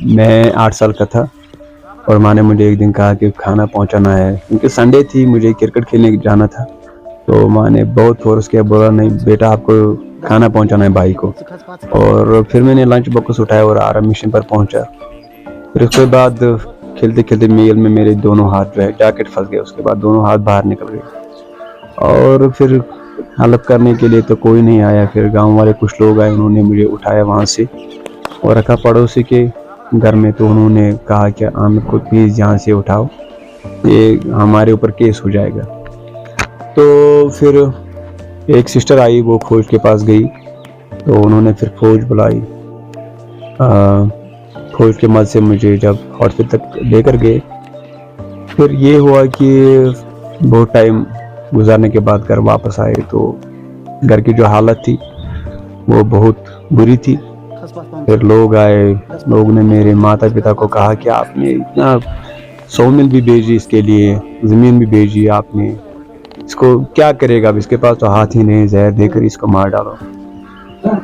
मैं 8 साल का था और माँ ने मुझे एक दिन कहा कि खाना पहुंचाना है, क्योंकि संडे थी, मुझे क्रिकेट खेलने जाना था। तो माँ ने बहुत फोर्स किया, बोला नहीं बेटा आपको खाना पहुंचाना है भाई को। और फिर मैंने लंच बॉक्स उठाया और आराम मिशन पर पहुंचा। फिर उसके बाद खेलते खेलते मील में मेरे दोनों हाथ जो है जैकेट फंस गए, उसके बाद दोनों हाथ बाहर निकल गए। और फिर हेल्प करने के लिए तो कोई नहीं आया। फिर गांव वाले कुछ लोग आए, उन्होंने मुझे उठाया वहां से और रखा पड़ोसी के घर में। तो उन्होंने कहा कि आमिर को प्लीज़ यहाँ से उठाओ, ये हमारे ऊपर केस हो जाएगा। तो फिर एक सिस्टर आई, वो फौज के पास गई, तो उन्होंने फिर फौज बुलाई। फौज के मदद से मुझे जब हॉस्पिटल तक लेकर गए, फिर ये हुआ कि बहुत टाइम गुजारने के बाद घर वापस आए तो घर की जो हालत थी वो बहुत बुरी थी। फिर लोग आए, लोग ने मेरे माता पिता को कहा कि आपने इतना 100 मिल भी भेजी, इसके लिए ज़मीन भी भेजी, आपने इसको क्या करेगा, अब इसके पास तो हाथ ही नहीं, जहर देकर इसको मार डालो।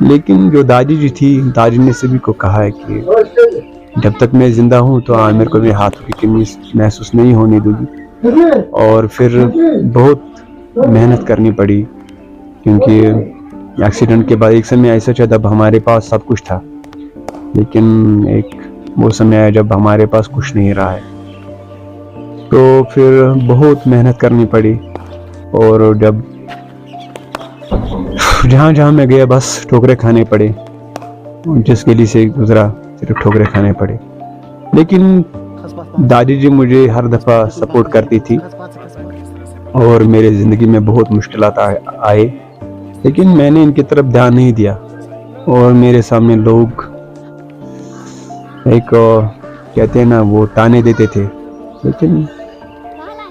लेकिन जो दादी जी थी, दादी ने सभी को कहा है कि जब तक मैं जिंदा हूँ तो आमिर को मेरे हाथों की कमी महसूस नहीं होने दूंगी। और फिर बहुत मेहनत करनी पड़ी, क्योंकि एक्सीडेंट के बाद एक समय ऐसा था जब हमारे पास सब कुछ था, लेकिन एक वो समय आया जब हमारे पास कुछ नहीं रहा है। तो फिर बहुत मेहनत करनी पड़ी। और जब जहाँ जहाँ मैं गया बस ठोकरे खाने पड़े, जिस गली से गुजरा सिर्फ ठोकरे खाने पड़े। लेकिन दादी जी मुझे हर दफ़ा सपोर्ट करती थी और मेरे ज़िंदगी में बहुत मुश्किलात आए, लेकिन मैंने इनकी तरफ ध्यान नहीं दिया। और मेरे सामने लोग एक कहते हैं ना, वो ताने देते थे, लेकिन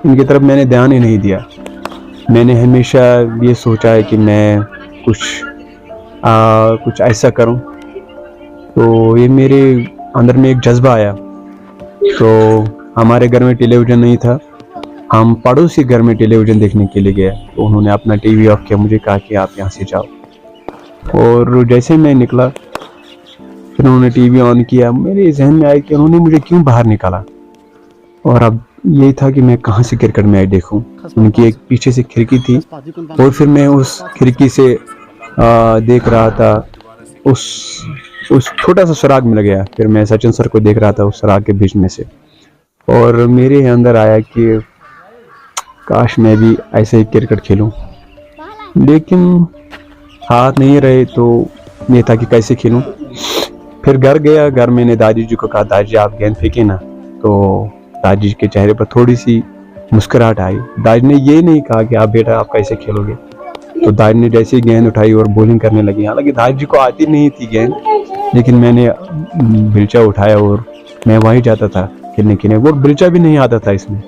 इनकी तरफ मैंने ध्यान ही नहीं दिया। मैंने हमेशा ये सोचा है कि मैं कुछ ऐसा करूं। तो ये मेरे अंदर में एक जज्बा आया। तो हमारे घर में टेलीविज़न नहीं था, हम पड़ोसी घर में टेलीविज़न देखने के लिए गए। तो उन्होंने अपना टीवी ऑफ किया, मुझे कहा कि आप यहाँ से जाओ। और जैसे मैं निकला, फिर उन्होंने टीवी ऑन किया, मेरे जहन में आया कि उन्होंने मुझे क्यों बाहर निकाला। और अब ये था कि मैं कहाँ से क्रिकेट मैच देखूं। उनकी एक पीछे से खिड़की थी और फिर मैं उस खिड़की से देख रहा था, उस छोटा सा सुराग मिल गया। फिर मैं सचिन सर को देख रहा था उस सुराग के बीच में से, और मेरे अंदर आया कि काश मैं भी ऐसे ही क्रिकेट खेलूं। लेकिन हाथ नहीं रहे तो ये था कि कैसे खेलूं। फिर घर गया, घर मैंने दादी जी को कहा दादी आप गेंद फेंके ना। तो दादी जी के चेहरे पर थोड़ी सी मुस्कुराहट आई। दादी ने ये नहीं कहा कि आप बेटा आप कैसे खेलोगे। तो दादी ने जैसे ही गेंद उठाई और बॉलिंग करने लगी। हालांकि दादी जी को आती नहीं थी गेंद, लेकिन मैंने बिल्चा उठाया और मैं वहीं जाता था खेलने के लिए। वो बिल्चा भी नहीं आता था इसमें,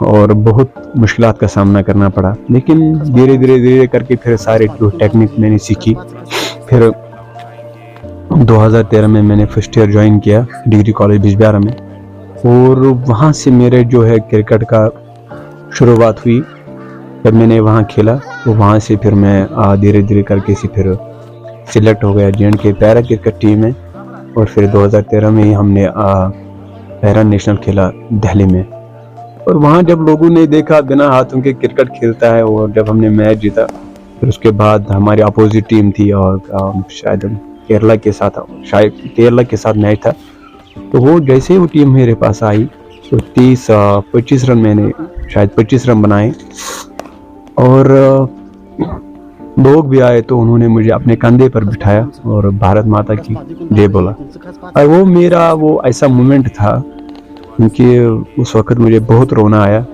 और बहुत मुश्किलात का सामना करना पड़ा। लेकिन धीरे धीरे करके फिर सारे जो टेक्निक मैंने सीखी। फिर 2013 में मैंने फर्स्ट ईयर ज्वाइन किया डिग्री कॉलेज बिजबिहारा में, और वहाँ से मेरे जो है क्रिकेट का शुरुआत हुई। जब मैंने वहाँ खेला तो वहाँ से फिर मैं धीरे धीरे करके फिर सिलेक्ट हो गया J&K पैरा क्रिकेट टीम में। और फिर 2013 में ही हमने पैरा नेशनल खेला दिल्ली में। और वहाँ जब लोगों ने देखा बिना हाथों के क्रिकेट खेलता है, और जब हमने मैच जीता, फिर उसके बाद हमारी अपोजिट टीम थी और शायद केरला के साथ मैच था। तो वो जैसे ही वो टीम मेरे पास आई तो 25 रन मैंने शायद 25 रन बनाए। और लोग भी आए तो उन्होंने मुझे अपने कंधे पर बिठाया और भारत माता की जय बोला। और वो मेरा वो ऐसा मोमेंट था, क्योंकि उस वक्त मुझे बहुत रोना आया।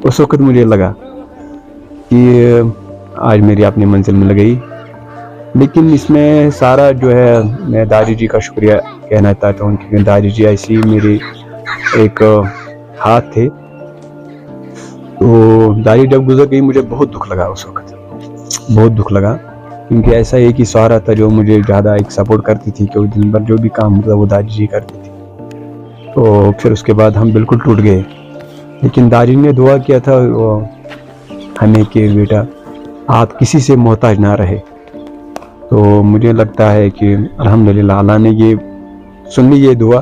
उस वक्त मुझे लगा कि आज मेरी अपनी मंजिल मिल गई। लेकिन इसमें सारा जो है मैं दादी जी का शुक्रिया कहना चाहता हूँ, क्योंकि दादी जी ऐसी मेरी एक हाथ थे। तो दादी जब गुजर गई मुझे बहुत दुख लगा, उस वक्त बहुत दुख लगा, क्योंकि ऐसा एक ही सहारा था जो मुझे ज़्यादा एक सपोर्ट करती थी, क्योंकि दिन भर जो भी काम होता वो दादी जी करती थी। तो फिर उसके बाद हम बिल्कुल टूट गए। लेकिन दादी ने दुआ किया था हमें कि बेटा आप किसी से मोहताज ना रहे। तो मुझे लगता है कि अल्हम्दुलिल्लाह अल्लाह ने ये सुन ली ये दुआ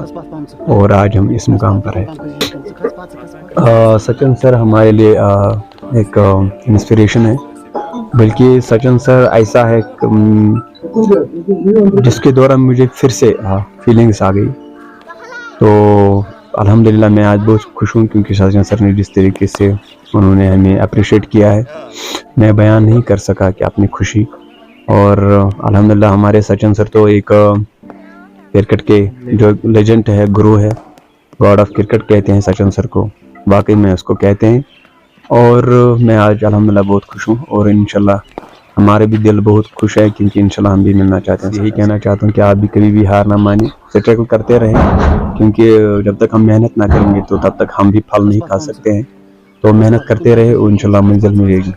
और आज हम इस मुकाम पर हैं। सचिन सर हमारे लिए एक इंस्पिरेशन है, बल्कि सचिन सर ऐसा है जिसके दौरान मुझे फिर से फीलिंग्स आ गई। तो अल्हम्दुलिल्लाह मैं आज बहुत खुश हूँ, क्योंकि सचिन सर ने जिस तरीके से उन्होंने हमें अप्रिशिएट किया है, मैं बयान नहीं कर सका कि अपनी खुशी। और अल्हम्दुलिल्लाह हमारे सचिन सर तो एक क्रिकेट के जो लेजेंड है, गुरु है, गॉड ऑफ क्रिकेट कहते हैं सचिन सर को, वाकई में उसको कहते हैं। और मैं आज अल्हम्दुलिल्लाह बहुत खुश हूँ और इंशाल्लाह हमारे भी दिल बहुत खुश है, क्योंकि इंशाल्लाह हम भी मिलना चाहते हैं। यही कहना चाहता हूँ कि आप भी कभी भी हार ना माने, स्ट्रगल करते रहें, क्योंकि जब तक हम मेहनत ना करेंगे तो तब तक हम भी फल नहीं खा सकते हैं। तो मेहनत करते रहे और इंशाल्लाह मंजिल मिलेगी।